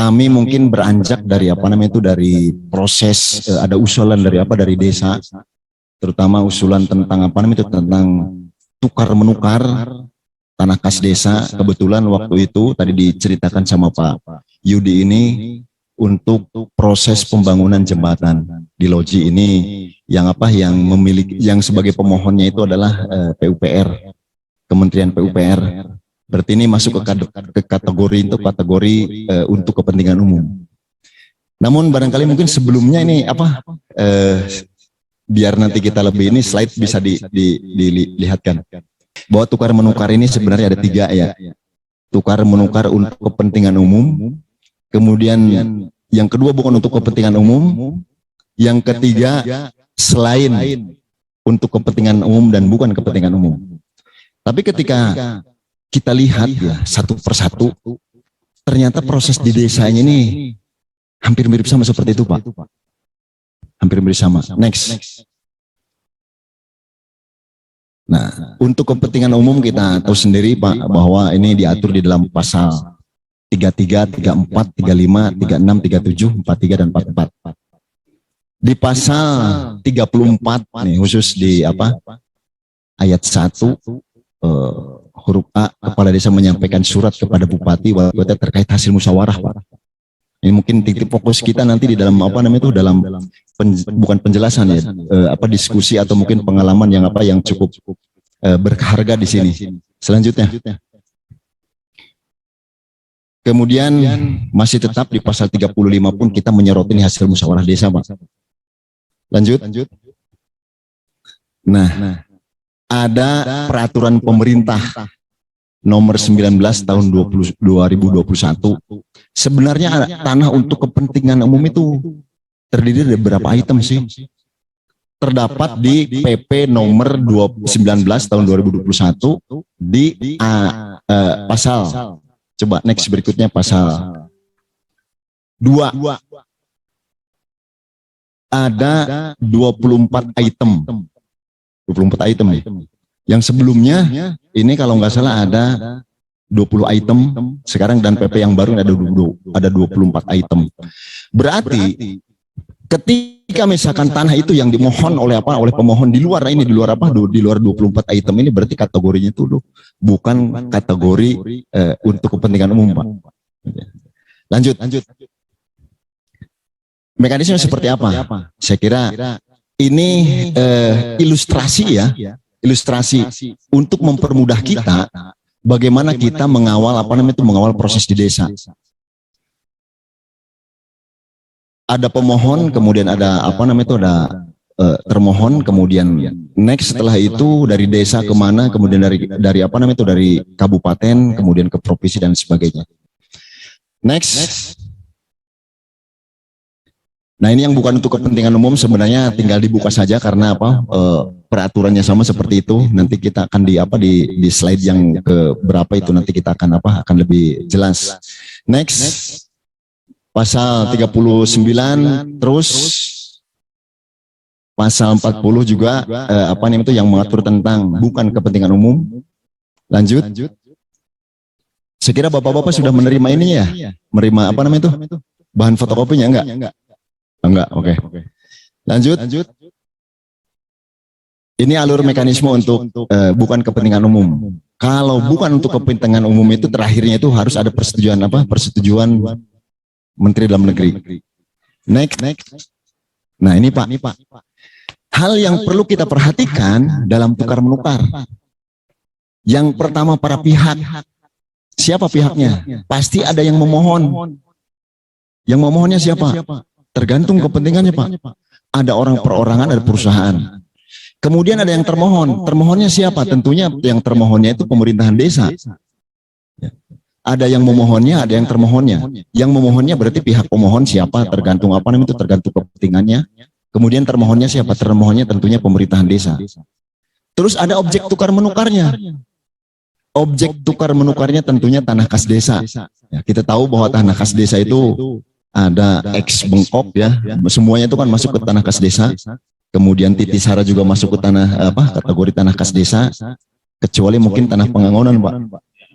kami mungkin beranjak dari apa namanya itu dari proses ada usulan dari desa, terutama usulan tentang apa namanya itu tentang tukar menukar tanah kas desa. Kebetulan waktu itu tadi diceritakan sama Pak Yudi ini untuk proses pembangunan jembatan di Loji ini yang memiliki yang sebagai pemohonnya itu adalah PUPR, Kementerian PUPR. Berarti ini masuk ke kategori untuk kepentingan umum. Namun barangkali mungkin sebelumnya ini biar nanti kita lebih ini slide bisa dilihatkan bahwa tukar menukar ini sebenarnya ada 3 ya. Tukar menukar untuk kepentingan umum, kemudian yang kedua bukan untuk kepentingan umum, yang ketiga selain untuk kepentingan umum dan bukan kepentingan umum. Tapi ketika kita lihat ya satu persatu, ternyata proses di desanya ini hampir mirip sama seperti itu Pak. Hampir mirip sama. Next. Nah, untuk kepentingan umum kita tahu sendiri Pak bahwa ini diatur di dalam pasal 33, 34, 35, 36, 37, 43 dan 44. Di pasal 34 nih khusus di ayat 1 huruf A, kepala desa menyampaikan surat kepada bupati wali kota terkait hasil musyawarah Pak. Ini mungkin titik fokus kita nanti di dalam dalam bukan penjelasan ya, diskusi atau mungkin pengalaman yang cukup berharga di sini. Selanjutnya. Kemudian masih tetap di pasal 35 pun kita menyoroti hasil musyawarah desa Pak. Lanjut. Nah, ada peraturan pemerintah nomor 19 tahun 2021. Sebenarnya tanah untuk kepentingan umum itu terdiri dari beberapa item sih. Terdapat di PP nomor 19 tahun 2021 di pasal. Coba next berikutnya pasal 2. Ada 24 item. 24 item nih. Yang sebelumnya ini kalau nggak salah ada 20 item, sekarang dan PP yang baru ada 24 item. Berarti ketika misalkan tanah itu yang dimohon oleh pemohon di luar 24 item ini, berarti kategorinya itu bukan kategori untuk kepentingan umum Pak. Lanjut. Mekanisme seperti apa? Saya kira ini ilustrasi untuk mempermudah kita bagaimana kita mengawal mengawal proses di desa. Ada pemohon, kemudian ada termohon, kemudian next setelah itu dari desa kemana, kemudian dari kabupaten, kemudian ke provinsi dan sebagainya. Next. Nah, ini yang bukan untuk kepentingan umum sebenarnya tinggal dibuka saja karena peraturannya sama seperti itu. Nanti kita akan di slide yang ke berapa itu nanti kita akan lebih jelas. Next. Pasal 39 terus pasal 40 juga yang mengatur tentang bukan kepentingan umum. Lanjut. Saya kira Bapak-bapak sudah menerima ini ya? Menerima bahan fotokopinya enggak? Enggak, oke. Lanjut. Ini alur mekanisme untuk bukan kepentingan umum. Kalau bukan untuk kepentingan umum itu terakhirnya itu harus ada persetujuan Menteri Dalam Negeri. Next. Nah ini Pak. Hal yang perlu kita perhatikan dalam tukar menukar. Yang pertama para pihak. Siapa pihaknya? Pasti ada yang memohon. Yang memohonnya siapa? Tergantung kepentingannya Pak. Ada orang perorangan, ada perusahaan. Kemudian ada yang termohon. Termohonnya siapa? Tentunya yang termohonnya itu pemerintahan desa. Ada yang memohonnya, ada yang termohonnya. Yang memohonnya berarti pihak pemohon siapa? Tergantung tergantung kepentingannya. Kemudian termohonnya siapa? Termohonnya tentunya pemerintahan desa. Terus ada objek tukar menukarnya. Objek tukar menukarnya tentunya tanah kas desa. Ya, kita tahu bahwa tanah kas desa itu ada ex bengkok ya, semuanya itu kan masuk ke tanah kas desa. Kemudian titisara juga masuk ke kategori tanah kas desa, kecuali mungkin tanah pengangonan Pak.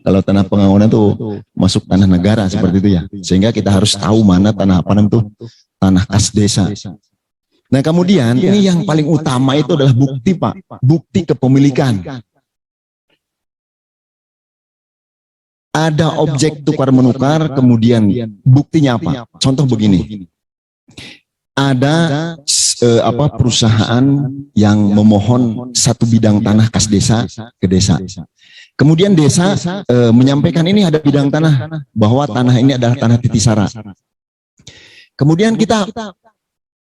Kalau tanah pengawanan tuh masuk tanah negara seperti itu ya. Sehingga kita harus tahu mana tanah apa namanya tuh tanah kas desa. Nah kemudian ini yang paling utama itu adalah bukti Pak, bukti kepemilikan. Ada objek tukar menukar, kemudian buktinya apa? Contoh begini, ada perusahaan yang memohon satu bidang tanah kas desa ke desa. Kemudian desa menyampaikan ini ada bidang tanah, bahwa tanah ini adalah tanah Titisara. Kemudian kita,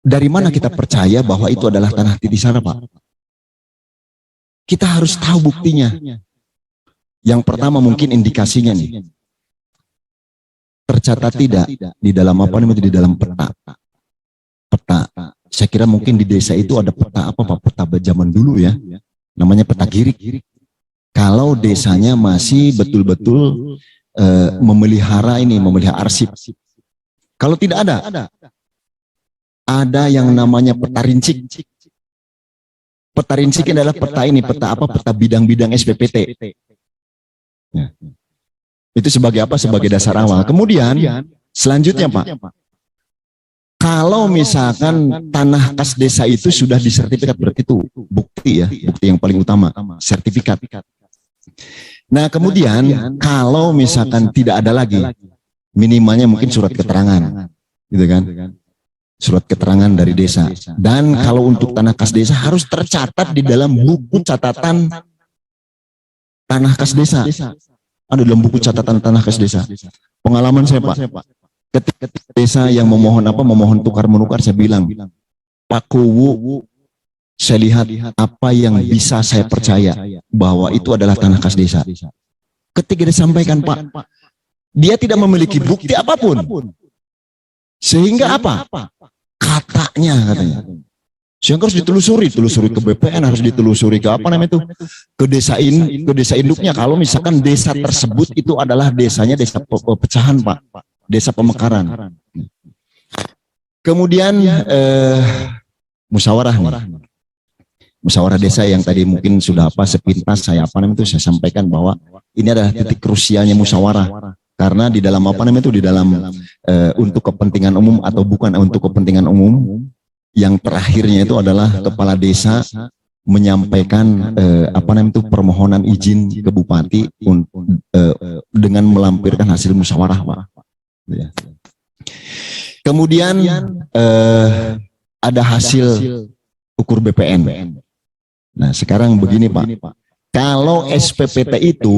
dari mana kita percaya bahwa itu adalah tanah Titisara Pak? Kita harus tahu buktinya. Yang pertama mungkin indikasinya nih, tercatat tidak di dalam apa namanya, di dalam peta. Saya kira mungkin di desa itu ada peta apa Pak? Peta zaman dulu ya, namanya peta girik. Kalau desanya masih betul-betul memelihara arsip. Kalau tidak ada yang namanya peta rincik. Peta rincik adalah peta ini, peta bidang-bidang SPPT. Ya. Itu sebagai apa? Sebagai dasar awal. Kemudian selanjutnya Pak, kalau misalkan tanah kas desa itu sudah disertifikat, berarti itu bukti ya, bukti yang paling utama, sertifikat. Nah kemudian kalau misalkan tidak ada lagi, minimalnya mungkin surat keterangan, gitu kan? Surat keterangan dari desa. Dan kalau untuk tanah kas desa harus tercatat di dalam buku catatan tanah kas desa. Ada dalam buku catatan tanah kas desa. Pengalaman saya Pak, ketika desa yang memohon tukar menukar, saya bilang, Pak Kuwu, saya lihat apa yang bisa saya percaya bahwa itu adalah tanah kas desa. Ketika disampaikan Pak, dia tidak memiliki bukti apapun. Sehingga apa? Katanya. Sehingga harus ditelusuri ke BPN, harus ditelusuri ke apa namanya itu, ke desa induknya. Kalau misalkan desa tersebut itu adalah desanya desa pecahan Pak, desa pemekaran. Kemudian musyawarah desa yang tadi mungkin sudah sepintas saya saya sampaikan bahwa ini adalah titik krusialnya musyawarah. Karena di dalam untuk kepentingan umum atau bukan untuk kepentingan umum, yang terakhirnya itu adalah kepala desa menyampaikan permohonan izin ke bupati dengan melampirkan hasil musyawarah Pak. Kemudian ada hasil ukur BPN. Nah sekarang begini Pak, kalau SPPT itu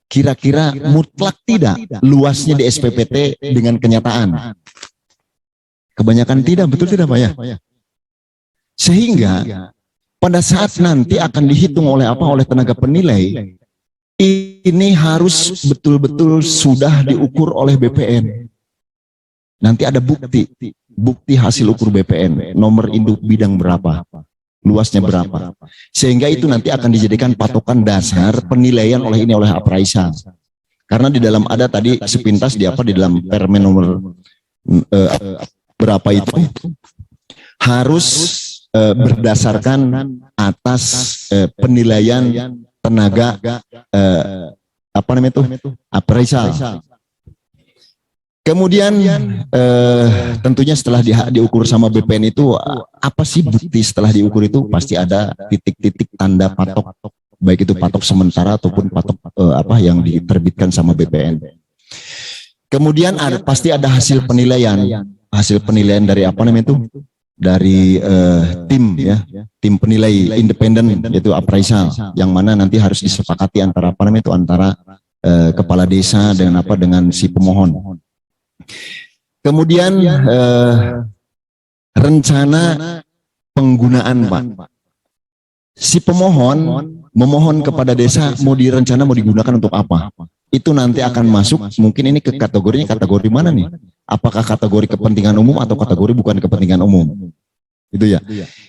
kira-kira mutlak tidak luasnya di SPPT dengan kenyataan? Kebanyakan tidak, betul tidak Pak ya? Sehingga pada saat nanti akan dihitung oleh tenaga penilai, ini harus betul-betul sudah diukur oleh BPN. Nanti ada bukti hasil ukur BPN, nomor induk bidang berapa, luasnya berapa. Sehingga itu nanti akan dijadikan patokan dasar penilaian oleh appraisal. Karena di dalam ada tadi sepintas di dalam permen nomor berapa itu harus berdasarkan atas penilaian tenaga appraisal. Kemudian tentunya setelah diukur sama BPN itu apa sih bukti setelah diukur itu? Pasti ada titik-titik tanda patok, baik itu patok sementara ataupun patok yang diterbitkan sama BPN. Kemudian pasti ada hasil penilaian dari dari tim penilai independen, yaitu appraisal, yang mana nanti harus disepakati antara kepala desa dengan si pemohon. Kemudian rencana penggunaan Pak, si pemohon memohon kepada desa mau digunakan untuk apa? Itu nanti akan masuk, mungkin ini ke kategori mana nih? Apakah kategori kepentingan umum atau kategori bukan kepentingan umum? Itu ya.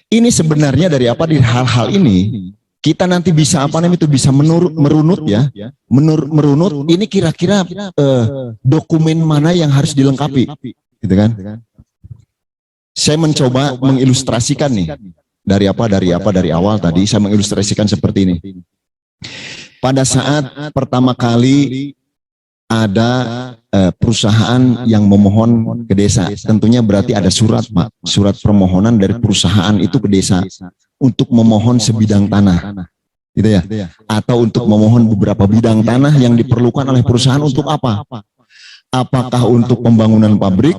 Ini sebenarnya dari hal-hal ini kita nanti bisa bisa merunut ini kira-kira dokumen mana yang harus dilengkapi, gitu kan? Saya mencoba mengilustrasikan nih dari awal tadi saya mengilustrasikan seperti ini. pada saat pertama kali ada perusahaan yang memohon ke desa, tentunya berarti ada surat, Pak, surat permohonan dari perusahaan itu ke desa untuk memohon sebidang tanah, gitu ya, atau untuk memohon beberapa bidang tanah yang diperlukan oleh perusahaan untuk apa? Apakah untuk pembangunan pabrik,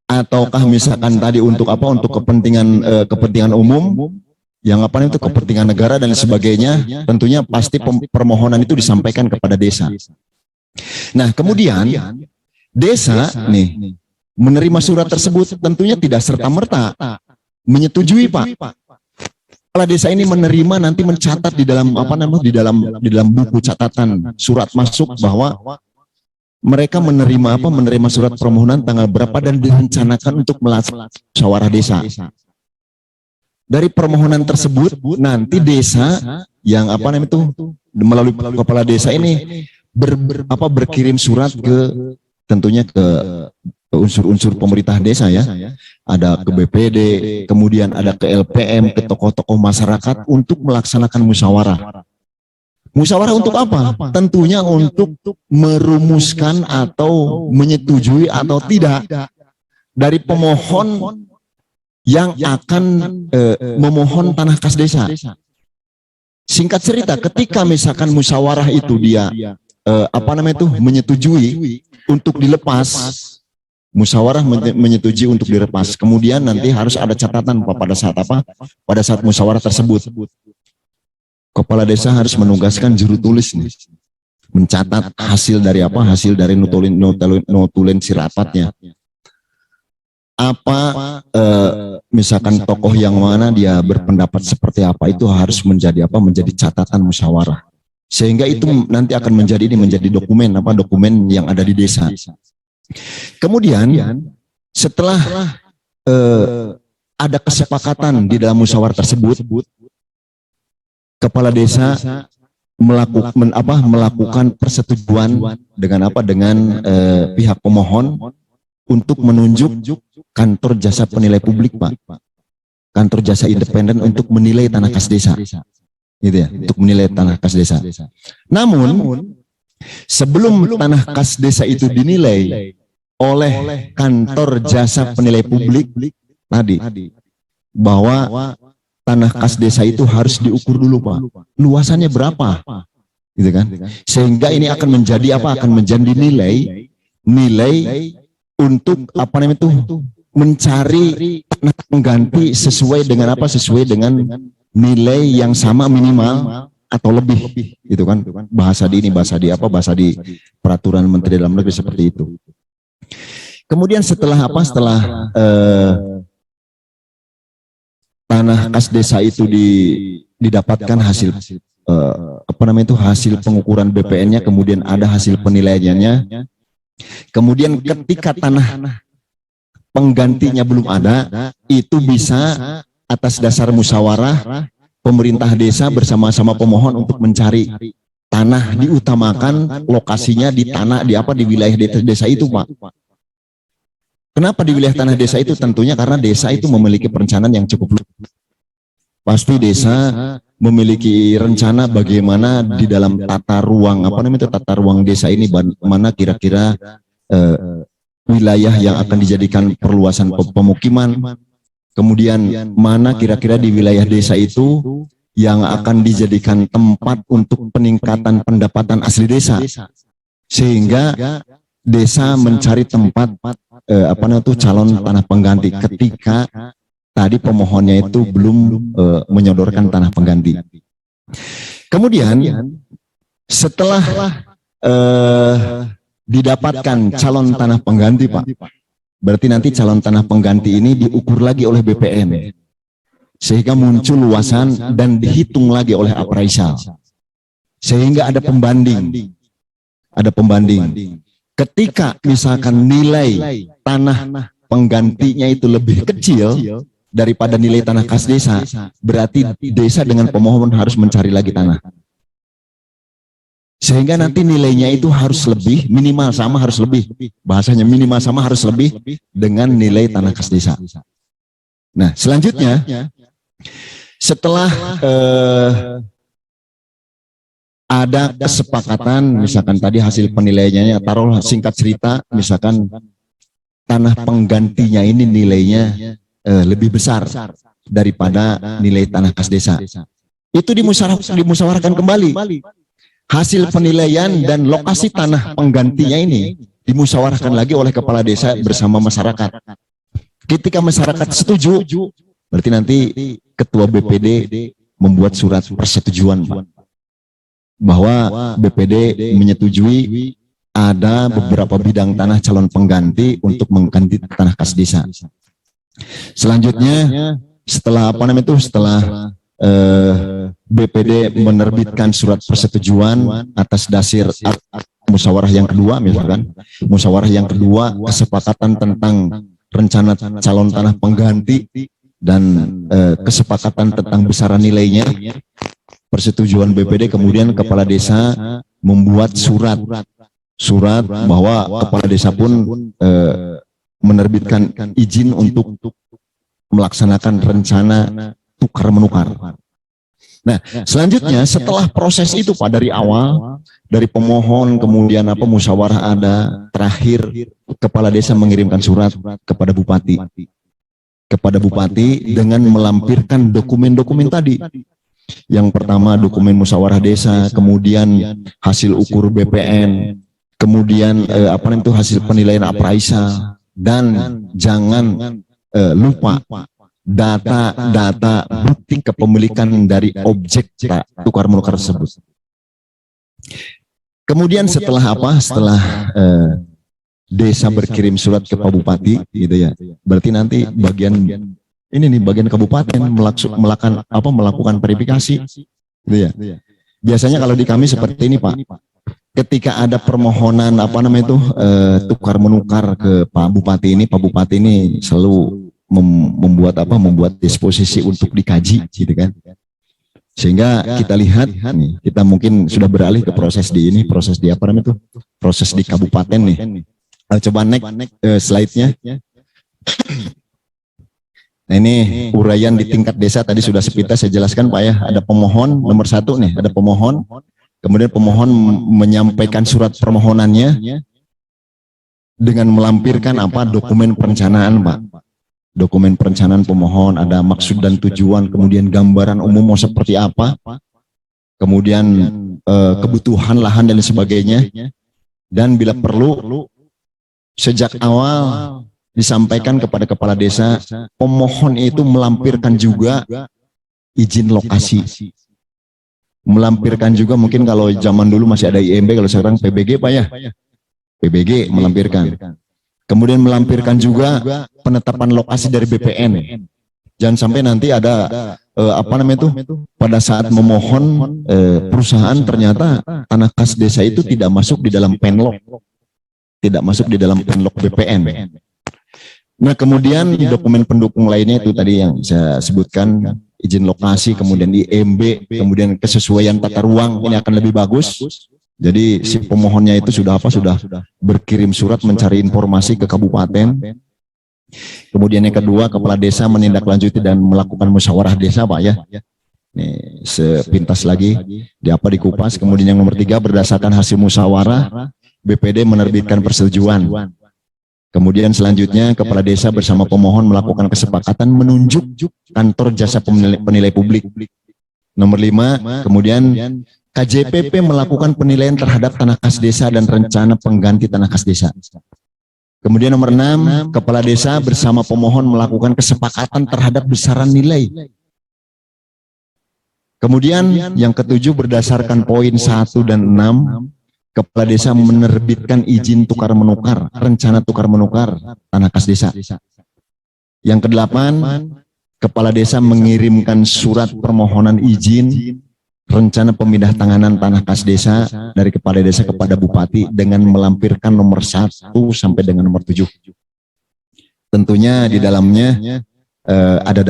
ataukah misalkan tadi untuk apa? Untuk kepentingan umum, yang apa itu kepentingan negara dan sebagainya. Tentunya pasti permohonan itu disampaikan kepada desa. Nah, kemudian desa nih menerima surat tersebut tentunya tidak serta-merta menyetujui, Pak. Kepala desa ini menerima, nanti mencatat di dalam apa namanya, di dalam buku catatan surat masuk bahwa mereka menerima surat permohonan tanggal berapa dan direncanakan untuk melaksanakan musyawarah desa. Dari permohonan tersebut nanti desa yang apa namanya itu melalui kepala desa ini berkirim surat ke tentunya ke unsur-unsur pemerintah desa ya. Ada ke BPD, kemudian ada ke LPM, ke tokoh-tokoh masyarakat untuk melaksanakan musyawarah. Musyawarah untuk apa? Tentunya untuk merumuskan atau menyetujui atau tidak dari pemohon yang akan memohon tanah kas desa. Singkat cerita, ketika misalkan musyawarah itu dia menyetujui untuk dilepas, musyawarah menyetujui untuk dilepas. Kemudian nanti harus ada catatan pada saat apa? Pada saat musyawarah tersebut, kepala desa harus menugaskan juru tulis nih, mencatat hasil dari apa? Hasil dari notulensi rapatnya. Misalkan tokoh yang mana dia berpendapat seperti apa, itu harus menjadi apa? Menjadi catatan musyawarah. Sehingga itu nanti akan menjadi dokumen dokumen yang ada di desa. Kemudian setelah ada kesepakatan di dalam musyawarah tersebut, kepala desa melakukan persetujuan dengan pihak pemohon untuk menunjuk kantor jasa penilai publik, Pak, kantor jasa independen untuk menilai tanah kas desa, gitu ya, untuk menilai tanah kas desa. Namun sebelum tanah kas desa itu dinilai oleh kantor jasa penilai publik tadi, bahwa tanah kas desa itu harus diukur dulu, Pak, luasannya berapa, gitu kan? Sehingga ini akan menjadi nilai untuk mencari tanah pengganti sesuai dengan nilai yang sama minimal atau lebih, gitu kan? Bahasa di peraturan Menteri Dalam Negeri seperti itu. Kemudian setelah tanah kas desa itu didapatkan hasil hasil pengukuran BPN-nya, kemudian ada hasil penilaiannya. Kemudian ketika tanah penggantinya belum ada, itu bisa atas dasar musyawarah pemerintah desa bersama-sama pemohon untuk mencari tanah, diutamakan lokasinya di wilayah desa itu, Pak. Kenapa di wilayah tanah desa itu? Tentunya karena desa itu memiliki perencanaan yang cukup luas. Pasti desa memiliki rencana bagaimana di dalam tata ruang desa ini, mana kira-kira wilayah yang akan dijadikan perluasan pemukiman, kemudian mana kira-kira di wilayah desa itu yang akan dijadikan tempat untuk peningkatan pendapatan asli desa, sehingga desa mencari tempat calon tanah pengganti ketika tadi pemohonnya itu belum menyodorkan tanah pengganti. Kemudian setelah didapatkan calon tanah pengganti, Pak, berarti nanti calon tanah pengganti ini diukur lagi oleh BPN, sehingga muncul luasan dan dihitung lagi oleh appraisal, sehingga ada pembanding. Ketika misalkan nilai tanah penggantinya itu lebih kecil daripada nilai tanah kas desa, berarti desa dengan pemohon harus mencari lagi tanah, sehingga nanti nilainya itu harus lebih, minimal sama harus lebih, bahasanya minimal sama harus lebih dengan nilai tanah kas desa. Nah, selanjutnya setelah ada kesepakatan, misalkan tadi hasil penilaiannya, taruh singkat cerita, misalkan tanah penggantinya ini nilainya lebih besar daripada nilai tanah kas desa. Itu dimusyawarahkan kembali. Hasil penilaian dan lokasi tanah penggantinya ini dimusyawarahkan lagi oleh kepala desa bersama masyarakat. Ketika masyarakat setuju, berarti nanti ketua BPD membuat surat persetujuan, Pak, bahwa BPD menyetujui ada beberapa bidang tanah calon pengganti untuk mengganti tanah kas desa. Selanjutnya setelah setelah BPD menerbitkan surat persetujuan atas dasar musyawarah yang kedua, misalkan musyawarah yang kedua kesepakatan tentang rencana calon tanah pengganti dan kesepakatan tentang besaran nilainya, persetujuan BPD, kemudian kepala desa membuat surat bahwa kepala desa pun menerbitkan izin untuk melaksanakan rencana tukar menukar. Nah, selanjutnya setelah proses itu, Pak, dari awal, dari pemohon, kemudian musyawarah ada, terakhir kepala desa mengirimkan surat kepada bupati dengan melampirkan dokumen-dokumen tadi. Yang pertama dokumen musyawarah desa, kemudian hasil ukur BPN, kemudian hasil penilaian appraisal, dan jangan lupa data bukti kepemilikan dari objek tukar menukar tersebut. Kemudian setelah desa berkirim surat ke Pak Bupati, gitu ya, berarti nanti bagian kabupaten melakukan verifikasi, gitu ya. Biasanya kalau di kami seperti ini, Pak, ketika ada permohonan tukar menukar ke Pak Bupati ini selalu membuat disposisi untuk dikaji, gitu kan. Sehingga kita lihat nih, kita mungkin sudah beralih ke proses di kabupaten nih. Coba next slide-nya. Nah, ini uraian di tingkat desa tadi sudah sepintas saya jelaskan, Pak, ya. Ada pemohon nomor 1 nih, ada pemohon. Kemudian pemohon menyampaikan surat permohonannya dengan melampirkan dokumen perencanaan, Pak. Dokumen perencanaan pemohon, ada maksud dan tujuan, kemudian gambaran umum mau seperti apa, kemudian kebutuhan lahan dan sebagainya. Dan bila perlu sejak awal disampaikan kepada kepala desa, pemohon itu melampirkan juga izin lokasi. Melampirkan juga, mungkin kalau zaman dulu masih ada IMB, kalau sekarang PBG, Pak, ya. PBG melampirkan. Kemudian melampirkan juga penetapan lokasi dari BPN. Jangan sampai nanti ada pada saat memohon perusahaan ternyata tanah kas desa itu tidak masuk di dalam penlok. Tidak masuk di dalam penlok BPN. Nah, kemudian dokumen pendukung lainnya itu tadi yang saya sebutkan, izin lokasi, kemudian IMB, kemudian kesesuaian tata ruang, ini akan lebih bagus. Jadi si pemohonnya itu sudah berkirim surat mencari informasi ke kabupaten. Kemudian yang kedua, kepala desa menindaklanjuti dan melakukan musyawarah desa, Pak, ya. Nih, sepintas lagi dikupas. Kemudian yang nomor 3, berdasarkan hasil musyawarah, BPD menerbitkan persetujuan. Kemudian selanjutnya kepala desa bersama pemohon melakukan kesepakatan menunjuk kantor jasa penilai publik. Nomor 5, kemudian KJPP melakukan penilaian terhadap tanah kas desa dan rencana pengganti tanah kas desa. Kemudian nomor 6, kepala desa bersama pemohon melakukan kesepakatan terhadap besaran nilai. Kemudian yang ketujuh, berdasarkan poin 1 dan 6, kepala desa menerbitkan izin tukar menukar, rencana tukar menukar tanah kas desa. Yang ke-8, kepala desa mengirimkan surat permohonan izin rencana pemindah tanganan tanah kas desa dari kepala desa kepada bupati dengan melampirkan nomor 1 sampai dengan nomor 7. Tentunya di dalamnya ada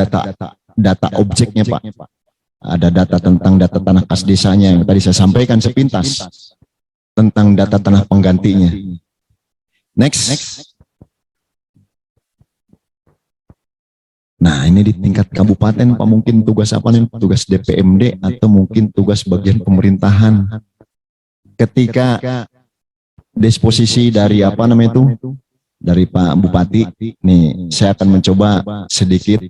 data objeknya, Pak. Ada data tentang data tanah kas desanya yang tadi saya sampaikan sepintas tentang data tanah penggantinya. Next. Nah, ini di tingkat kabupaten, Pak, mungkin tugas apa nih? Tugas DPMD atau mungkin tugas bagian pemerintahan. ketika disposisi dari apa namanya itu, dari Pak Bupati, nih saya akan mencoba sedikit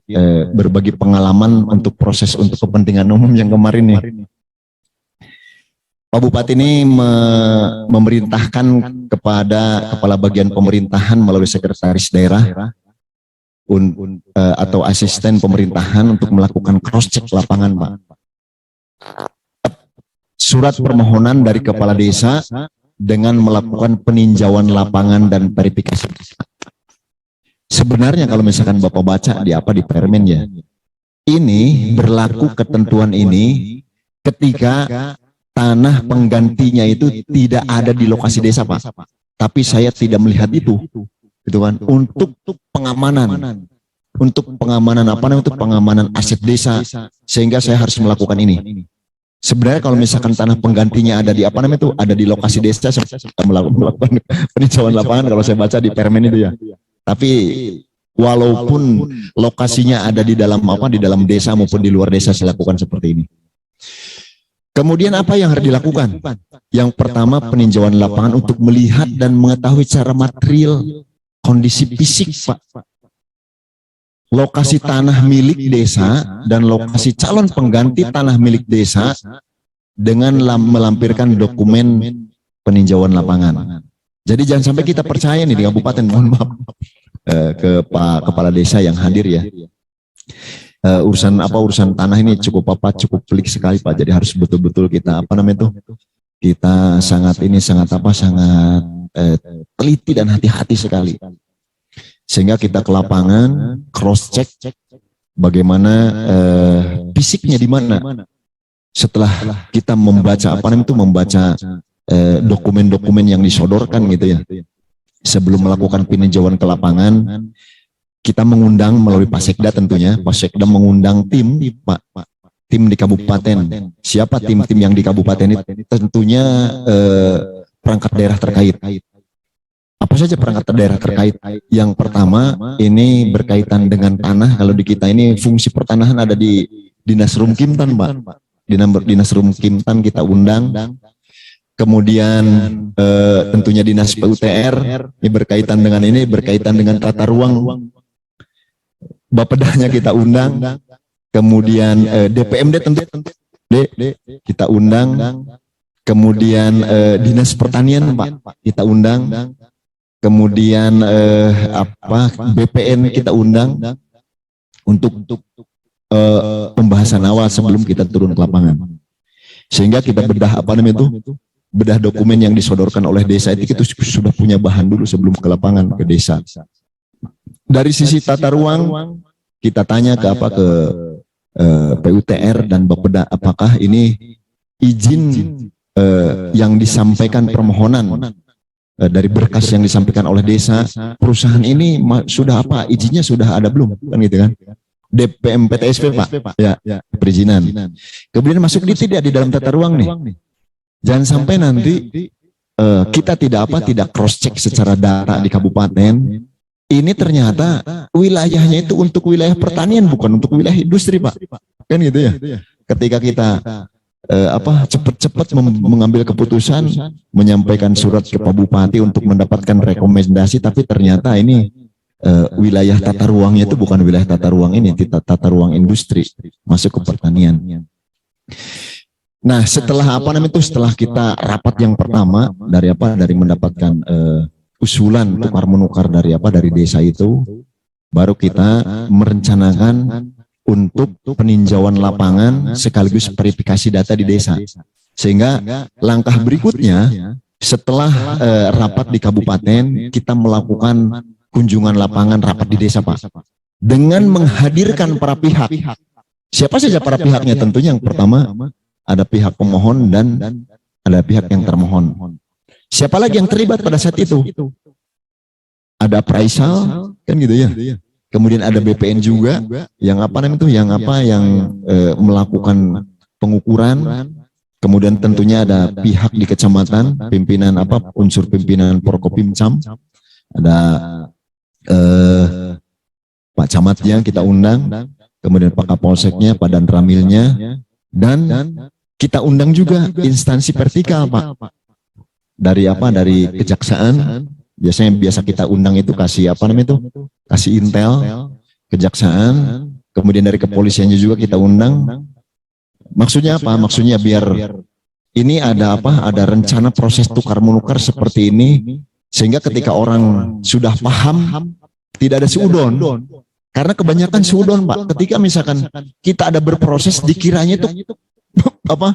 berbagi pengalaman untuk proses untuk kepentingan umum yang kemarin nih. Pak Bupati ini memerintahkan kepada kepala bagian pemerintahan melalui sekretaris daerah atau asisten pemerintahan untuk melakukan cross check lapangan, Pak. Surat permohonan dari kepala desa dengan melakukan peninjauan lapangan dan verifikasi. Sebenarnya kalau misalkan Bapak baca di Permen ya, ini berlaku ketentuan ini ketika tanah penggantinya itu tidak ada di lokasi desa, Pak. Tapi saya tidak melihat itu, gitu kan? Untuk pengamanan, untuk pengamanan aset desa, sehingga saya harus melakukan ini. Sebenarnya kalau misalkan tanah penggantinya ada di ada di lokasi desa, saya melakukan peninjauan lapangan kalau saya baca di Permen itu ya. Tapi walaupun lokasinya ada di dalam di dalam desa maupun di luar desa, saya lakukan seperti ini. Kemudian apa yang harus dilakukan? Yang pertama, peninjauan lapangan untuk melihat dan mengetahui secara material kondisi fisik, Pak, lokasi tanah milik desa dan lokasi calon pengganti tanah milik desa dengan melampirkan dokumen peninjauan lapangan. Jadi jangan sampai kita percaya nih di kabupaten, mohon maaf ke Pak Kepala Desa yang hadir ya. Urusan tanah ini cukup pelik sekali, Pak. Jadi harus betul-betul kita kita sangat teliti dan hati-hati sekali. Sehingga kita ke lapangan, cross check bagaimana fisiknya di mana. Setelah kita membaca dokumen-dokumen yang disodorkan gitu ya. Sebelum melakukan peninjauan ke lapangan, kita mengundang melalui Pasekda tentunya. Pasekda mengundang tim di kabupaten. Siapa tim-tim yang di kabupaten ini? Tentunya perangkat daerah terkait. Apa saja perangkat daerah terkait? Yang pertama, ini berkaitan dengan tanah. Kalau di kita ini fungsi pertanahan ada di Dinas Rumkimtan, Pak. Dinas Rumkimtan kita undang. Kemudian tentunya Dinas PUTR, ini berkaitan dengan tata ruang. Bapedanya kita undang. Kemudian DPMD tentu kita undang. Kemudian Dinas Pertanian, Pak, kita undang. Kemudian BPN kita undang untuk pembahasan awal sebelum kita turun ke lapangan. Sehingga kita bedah bedah dokumen yang disodorkan oleh desa itu, kita sudah punya bahan dulu sebelum ke lapangan ke desa. Dari sisi tata ruang kita tanya ke PUTR dan Bapeda, apakah ini izin yang disampaikan permohonan dari berkas yang disampaikan oleh desa, perusahaan ini sudah izinnya sudah ada belum, kan gitu kan? DPM PTSP, Pak, ya, perizinan. Kemudian masuk tidak di dalam tata ruang nih. Jangan sampai nanti kita tidak cross check secara data di kabupaten. Ini ternyata wilayahnya itu untuk wilayah pertanian, bukan untuk wilayah industri, Pak. Kan gitu ya. Ketika kita cepat-cepat mengambil keputusan, menyampaikan surat ke Pak Bupati untuk mendapatkan rekomendasi, tapi ternyata ini wilayah tata ruangnya itu bukan wilayah tata ruang ini, tata ruang industri, masuk ke pertanian. Nah, setelah setelah kita rapat yang pertama dari mendapatkan usulan tukar menukar dari desa itu, baru kita merencanakan untuk peninjauan lapangan sekaligus verifikasi data di desa. Sehingga langkah berikutnya setelah rapat di kabupaten, kita melakukan kunjungan lapangan rapat di desa, Pak. Dengan menghadirkan para pihak. Siapa saja para pihaknya? Tentunya yang pertama ada pihak pemohon dan ada pihak yang termohon. Siapa lagi yang terlibat pada saat itu? Ada appraisal, kan gitu ya. Kemudian ada BPN juga yang melakukan pengukuran. Kemudian tentunya ada pihak di kecamatan, pimpinan unsur pimpinan Porkopimcam. Ada Pak Camatnya kita undang, kemudian Pak Kapolseknya, Pak Danramilnya, dan kita undang juga instansi vertikal, Pak. dari apa? Dari kejaksaan. Biasa kita undang itu kasih apa namanya itu? Kasih intel, kejaksaan. Kemudian dari kepolisiannya juga kita undang. Maksudnya apa? Maksudnya biar ini ada apa? Ada rencana proses tukar menukar seperti ini, sehingga ketika orang sudah paham, tidak ada seudon. Karena kebanyakan seudon, Pak. Ketika misalkan kita ada berproses, dikiranya itu apa?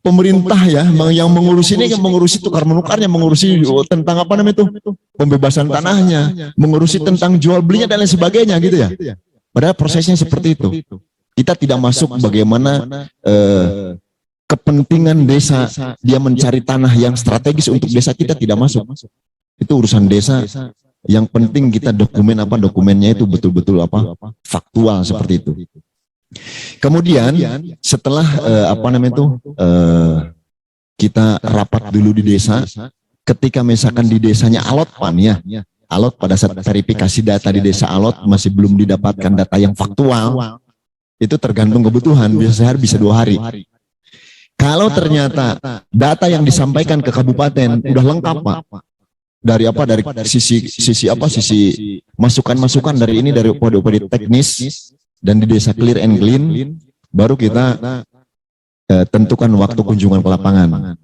Pemerintah ya, yang mengurusi ini, yang mengurusi tukar menukarnya, mengurusi tentang apa namanya itu? Pembebasan tanahnya, mengurusi tentang jual belinya dan lain sebagainya gitu ya. Padahal prosesnya seperti itu. Kita tidak masuk bagaimana kepentingan desa, dia mencari tanah yang strategis untuk desa, kita tidak masuk. Itu urusan desa. Yang penting kita dokumennya itu betul-betul apa? Faktual seperti itu. Kemudian setelah apa namanya itu kita rapat dulu di desa, ketika misalkan di desanya alot Pak ya. Alot pada saat verifikasi data di desa alot masih belum didapatkan data yang faktual. Itu tergantung kebutuhan, bisa sehari, bisa 2 hari. Kalau ternyata data yang disampaikan ke kabupaten udah lengkap Pak, dari apa, dari sisi apa, sisi masukan-masukan dari ini, dari upaya teknis, dan di desa clear and clean, baru kita tentukan waktu kunjungan ke lapangan.